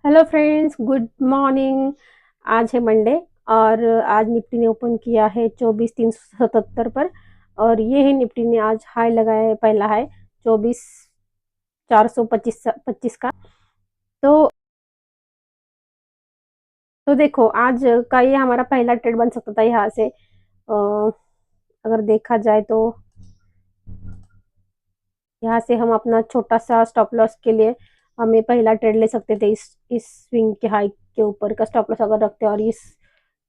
Hello friends, good morning. आज है Monday और आज निफ्टी ने ओपन किया है 24,377 पर। और ये है निफ्टी ने आज हाई लगाया है, पहला हाई 24,425 25 का। तो देखो आज का ये हमारा पहला ट्रेड बन सकता था यहाँ से। अगर देखा जाए तो यहाँ से हम अपना छोटा सा स्टॉप लॉस के लिए हमें पहला ट्रेड ले सकते थे। इस स्विंग के हाई के ऊपर का स्टॉप लॉस अगर रखते और इस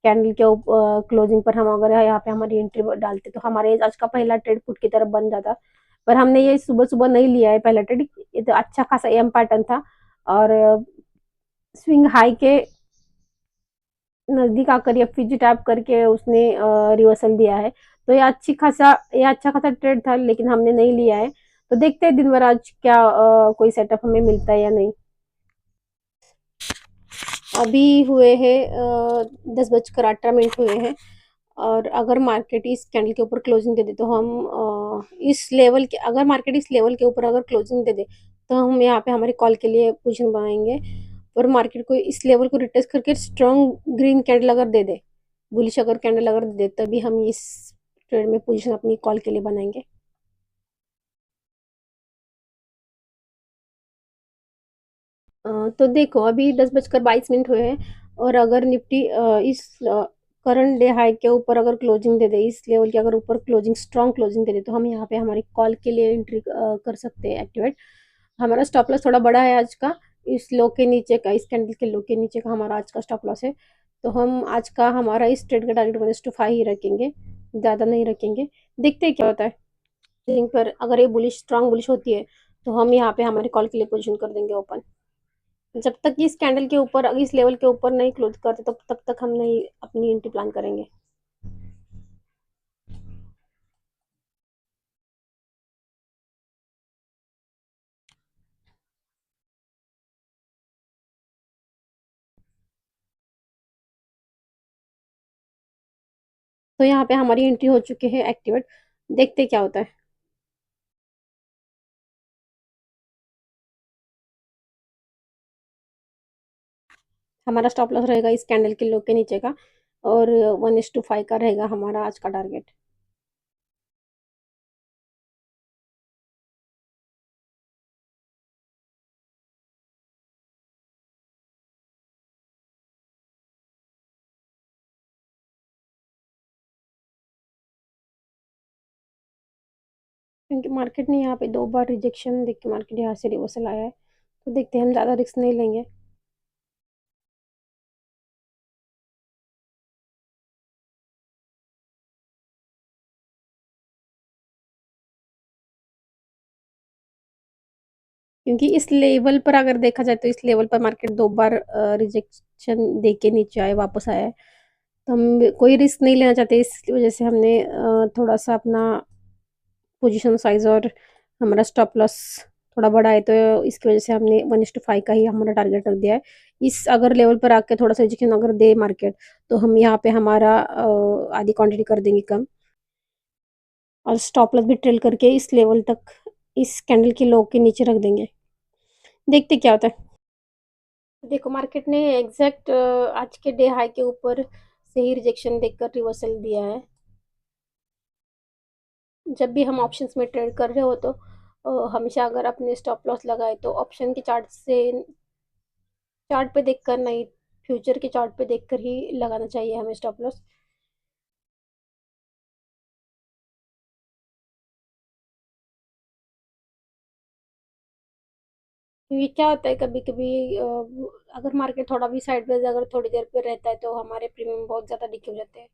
कैंडल के ऊपर क्लोजिंग पर हम अगर यहाँ पे हमारी एंट्री डालते तो हमारे आज का पहला ट्रेड पुट की तरफ बन जाता। पर हमने ये सुबह सुबह नहीं लिया है पहला ट्रेड। ये तो अच्छा खासा एम पैटर्न था और स्विंग हाई के नजदीक आकर या फिजी टैप करके उसने रिवर्सल दिया है। तो ये अच्छा खासा ट्रेड था, लेकिन हमने नहीं लिया है। तो देखते हैं दिन भर आज क्या कोई सेटअप हमें मिलता है या नहीं। अभी हुए हैं 10:18 हुए हैं। और अगर मार्केट इस कैंडल के ऊपर क्लोजिंग दे दे तो हम इस लेवल के अगर मार्केट इस लेवल के ऊपर अगर क्लोजिंग दे दे तो हम यहाँ पे हमारे कॉल के लिए पोजीशन बनाएंगे। और मार्केट को इस लेवल को रिटेस्ट करके स्ट्रॉन्ग ग्रीन कैंडल अगर दे दे, बुलिश अगर कैंडल अगर दे दे, तभी हम इस ट्रेड में पोजीशन अपनी कॉल के लिए बनाएंगे। तो देखो अभी 10:22 हुए हैं। और अगर निफ्टी इस करंट डे हाई के ऊपर अगर क्लोजिंग दे दे, इस लेवल के अगर ऊपर क्लोजिंग स्ट्रॉन्ग क्लोजिंग दे दे, तो हम यहाँ पे हमारी कॉल के लिए एंट्री कर सकते हैं एक्टिवेट। हमारा स्टॉप लॉस थोड़ा बड़ा है आज का। इस लो के नीचे का, इस कैंडल के लो के नीचे का हमारा आज का स्टॉप लॉस है। तो हम आज का हमारा इस ट्रेड का टारगेट 1:5 ही रखेंगे, ज़्यादा नहीं रखेंगे। देखते हैं क्या होता है। लिंक पर अगर ये बुलिश स्ट्रॉन्ग बुलिश होती है तो हम यहाँ पे हमारे कॉल के लिए पोजीशन कर देंगे ओपन। जब तक इस कैंडल के ऊपर इस लेवल के ऊपर नहीं क्लोज करते तब तक हम नहीं अपनी एंट्री प्लान करेंगे। तो यहाँ पे हमारी एंट्री हो चुकी है एक्टिवेट। देखते क्या होता है। हमारा स्टॉप लॉस रहेगा इस कैंडल के लो के नीचे का। और 1:5 का रहेगा हमारा आज का टारगेट। क्योंकि मार्केट ने यहाँ पे 2 बार रिजेक्शन देख के मार्केट यहाँ से रिवर्सल आया है। तो देखते हैं, हम ज़्यादा रिस्क नहीं लेंगे। क्योंकि इस लेवल पर अगर देखा जाए तो इस लेवल पर मार्केट 2 बार रिजेक्शन दे के नीचे आए वापस आया है। तो हम कोई रिस्क नहीं लेना चाहते, इस वजह से हमने थोड़ा सा अपना पोजीशन साइज और हमारा स्टॉप लॉस थोड़ा बड़ा है। तो इसकी वजह से हमने 1:5 का ही हमारा टारगेट रख दिया है। इस अगर लेवल पर आके थोड़ा सा रिजेक्शन अगर दे मार्केट तो हम यहाँ पे हमारा आधी क्वांटिटी कर देंगे कम। और स्टॉप लॉस भी ट्रेल करके इस लेवल तक, इस कैंडल के लो के नीचे रख देंगे। देखते क्या होता है। देखो मार्केट ने एग्जैक्ट आज के डे हाई के ऊपर से ही रिजेक्शन देकर रिवर्सल दिया है। जब भी हम ऑप्शंस में ट्रेड कर रहे हो तो हमेशा अगर अपने स्टॉप लॉस लगाए तो ऑप्शन के चार्ट पे देखकर नहीं, फ्यूचर के चार्ट पे देखकर ही लगाना चाहिए हमें स्टॉप लॉस। क्योंकि क्या होता है कभी कभी अगर मार्केट थोड़ा भी साइडवेज अगर थोड़ी देर पे रहता है तो हमारे प्रीमियम बहुत ज़्यादा डिके हो जाते हैं।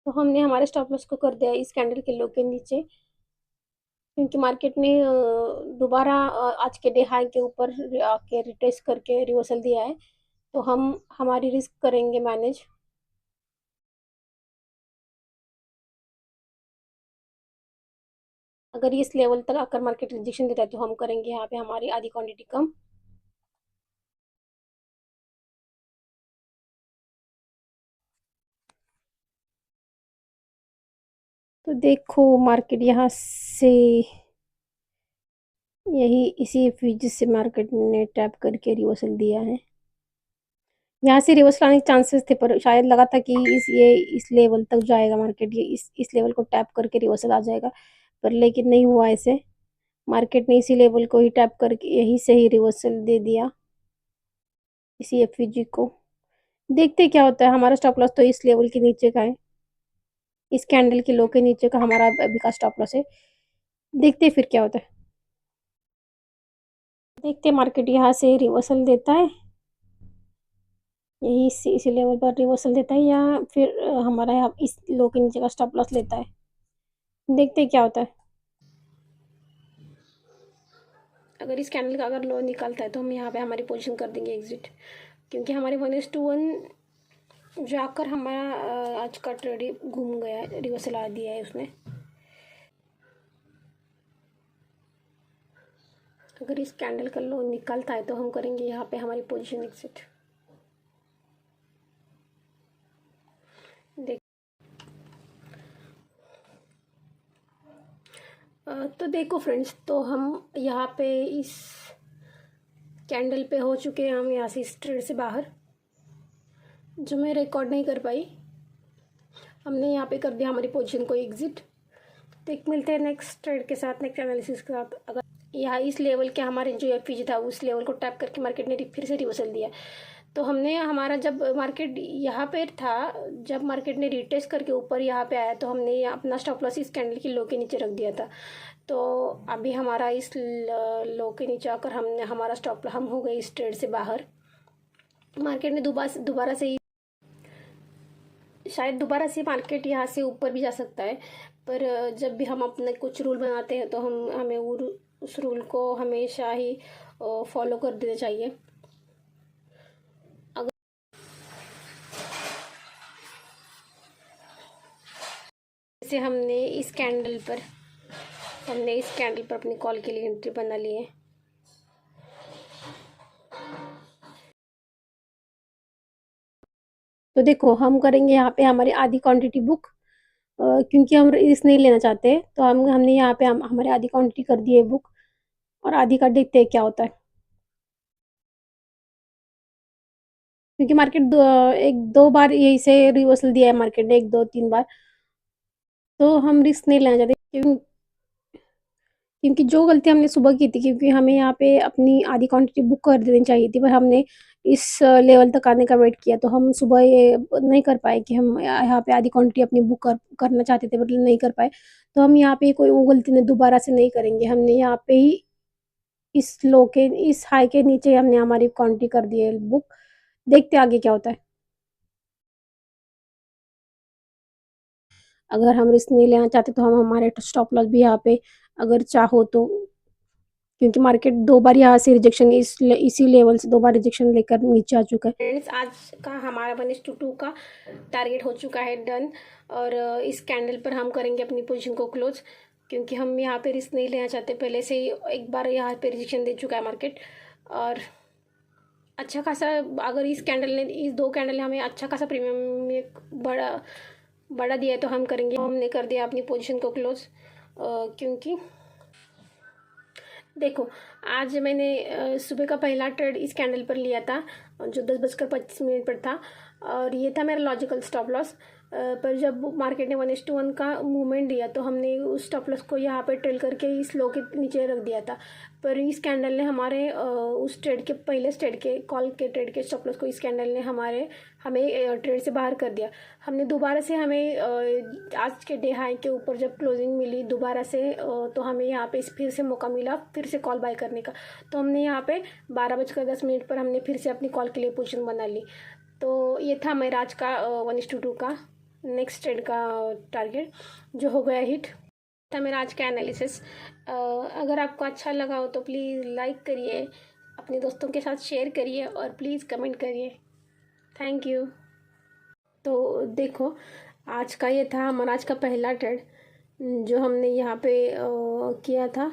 तो हमने हमारे स्टॉप लॉस को कर दिया इस कैंडल के लो के नीचे। क्योंकि मार्केट ने दोबारा आज के डे हाई के ऊपर आके रिटेस्ट करके रिवर्सल दिया है। तो हम हमारी रिस्क करेंगे मैनेज। अगर ये इस लेवल तक आकर मार्केट रिजेक्शन देता है तो हम करेंगे यहाँ पे हमारी आधी क्वांटिटी कम। तो देखो मार्केट यहाँ से यही इसी एफवीजी से मार्केट ने टैप करके रिवर्सल दिया है। यहाँ से रिवर्सल आने के चांसेस थे, पर शायद लगा था कि इस लेवल तक जाएगा मार्केट, ये इस लेवल को टैप करके रिवर्सल आ जाएगा, पर लेकिन नहीं हुआ ऐसे। मार्केट ने इसी लेवल को ही टैप करके यही से ही रिवर्सल दे दिया इसी एफवीजी को। देखते क्या होता है। हमारा स्टॉप लॉस तो इस लेवल के नीचे का है, इस कैंडल के लो के नीचे का हमारा अभी का स्टॉप लॉस है। देखते फिर क्या होता है। देखते मार्केट यहाँ से रिवर्सल देता है, यही इसी लेवल पर रिवर्सल देता है, या फिर हमारा यहाँ इस लो के नीचे का स्टॉप लॉस लेता है। देखते क्या होता है। अगर इस कैंडल का अगर लो निकलता है तो हम यहाँ पे हमारी पोजीशन कर देंगे एग्जिट, क्योंकि हमारे 1:1 जाकर हमारा आज का ट्रेड घूम गया, रिवर्सल आ दिया है उसने। अगर इस कैंडल का लो निकलता है तो हम करेंगे यहाँ पे हमारी पोजीशन एग्जिट। देख तो देखो फ्रेंड्स, तो हम यहाँ पे इस कैंडल पे हो चुके हैं, हम यहाँ से इस ट्रेड से बाहर, जो मैं रिकॉर्ड नहीं कर पाई। हमने यहाँ पे कर दिया हमारी पोजीशन को एग्जिट। देख मिलते हैं नेक्स्ट ट्रेड के साथ, नेक्स्ट एनालिसिस के साथ। अगर यहाँ इस लेवल के हमारे जो एफवीजी था उस लेवल को टैप करके मार्केट ने फिर से रिवर्सल दिया, तो हमने हमारा जब मार्केट यहाँ पे था, जब मार्केट ने रिटेस्ट करके ऊपर यहाँ पे आया तो हमने अपना स्टॉप लॉस इस कैंडल की लो के नीचे रख दिया था। तो अभी हमारा इस लो के नीचे आकर हमने हमारा स्टॉप हम हो गए इस ट्रेड से बाहर। मार्केट ने दोबारा से शायद दोबारा से मार्केट यहाँ से ऊपर भी जा सकता है, पर जब भी हम अपने कुछ रूल बनाते हैं तो हमें उस रूल को हमेशा ही फॉलो कर देना चाहिए। अगर जैसे हमने इस कैंडल पर अपनी कॉल के लिए एंट्री बना ली है, तो देखो हम करेंगे यहाँ पे हमारी आधी क्वांटिटी बुक, क्योंकि हम रिस्क नहीं लेना चाहते, तो हमने यहाँ पे हमारी आधी क्वांटिटी कर दी है बुक, और आधी का देखते हैं क्या होता है। क्योंकि मार्केट एक दो बार यही से रिवर्सल दिया है मार्केट ने, 1 2 3 बार, तो हम रिस्क नहीं लेना चाहते। क्योंकि जो गलती हमने सुबह की थी, क्योंकि हमें यहाँ पे अपनी आधी क्वांटिटी बुक कर देनी चाहिए थी, पर हमने इस लेवल तक आने का वेट किया, तो हम सुबह ये नहीं कर पाए कि हम यहाँ पे आधी क्वांटिटी अपनी बुक करना चाहते थे, मतलब नहीं कर पाए। तो हम यहाँ पे कोई वो गलती ने दोबारा से नहीं करेंगे। हमने यहाँ पे ही इस हाई के नीचे हमने हमारी क्वांटिटी कर दी है बुक। देखते आगे क्या होता है। अगर हम रिस्क नहीं लेना चाहते तो हम हमारे स्टॉप लॉस भी यहाँ पे अगर चाहो तो, क्योंकि मार्केट 2 बार यहाँ से रिजेक्शन इसी लेवल से 2 बार रिजेक्शन लेकर नीचे आ चुका है। फ्रेंड्स, आज का हमारा 1:2 का टारगेट हो चुका है डन, और इस कैंडल पर हम करेंगे अपनी पोजीशन को क्लोज, क्योंकि हम यहाँ पे रिस्क नहीं लेना चाहते। पहले से ही एक बार यहाँ पे रिजेक्शन दे चुका है मार्केट, और अच्छा खासा, अगर इस 2 कैंडल ने हमें अच्छा खासा प्रीमियम बड़ा दिया है तो हम करेंगे। हमने कर दिया अपनी पोजीशन को क्लोज, क्योंकि देखो आज मैंने सुबह का पहला ट्रेड इस कैंडल पर लिया था, जो 10:25 पर था, और ये था मेरा लॉजिकल स्टॉप लॉस। पर जब मार्केट ने 1:1 का मूवमेंट दिया तो हमने उस स्टॉप लॉस को यहाँ पर ट्रेल करके इस लो के नीचे रख दिया था। पर इस कैंडल ने हमारे उस ट्रेड के पहले कॉल के ट्रेड के स्टॉप लॉस को इस कैंडल ने हमें ट्रेड से बाहर कर दिया। हमने दोबारा से हमें आज के डे हाई के ऊपर जब क्लोजिंग मिली दोबारा से, तो हमें यहाँ पे फिर से मौका मिला फिर से कॉल बाय करने का। तो हमने यहाँ पे 12:10 पर हमने फिर से अपनी कॉल के लिए पोजीशन बना ली। तो ये था मेरा आज का 1:2 का नेक्स्ट ट्रेड का टारगेट, जो हो गया हिट। था मेरा आज का एनालिसिस। अगर आपको अच्छा लगा हो तो प्लीज़ लाइक करिए, अपने दोस्तों के साथ शेयर करिए, और प्लीज़ कमेंट करिए। Thank you. तो देखो आज का ये था हमारा आज का पहला ट्रेड, जो हमने यहाँ पे किया था।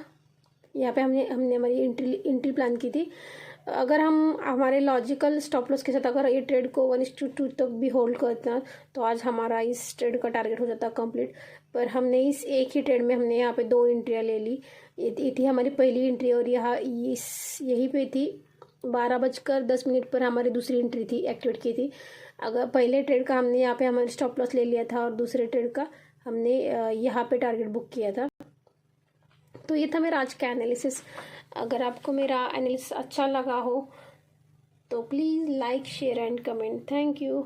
यहाँ पे हमने हमारी एंट्री प्लान की थी। अगर हम हमारे लॉजिकल स्टॉप लॉस के साथ अगर ये ट्रेड को 1:2 तक भी होल्ड करते हैं तो आज हमारा इस ट्रेड का टारगेट हो जाता कंप्लीट। पर हमने इस एक ही ट्रेड में हमने यहाँ पे 2 एंट्रियाँ ले ली। ये थी हमारी पहली एंट्री और यहाँ यहीं पे थी 12:10 पर हमारी दूसरी एंट्री थी एक्टिवेट की थी। अगर पहले ट्रेड का हमने यहाँ पे हमारे स्टॉप लॉस ले लिया था और दूसरे ट्रेड का हमने यहाँ पे टारगेट बुक किया था। तो ये था मेरा आज का एनालिसिस। अगर आपको मेरा एनालिसिस अच्छा लगा हो तो please like share and comment. Thank you.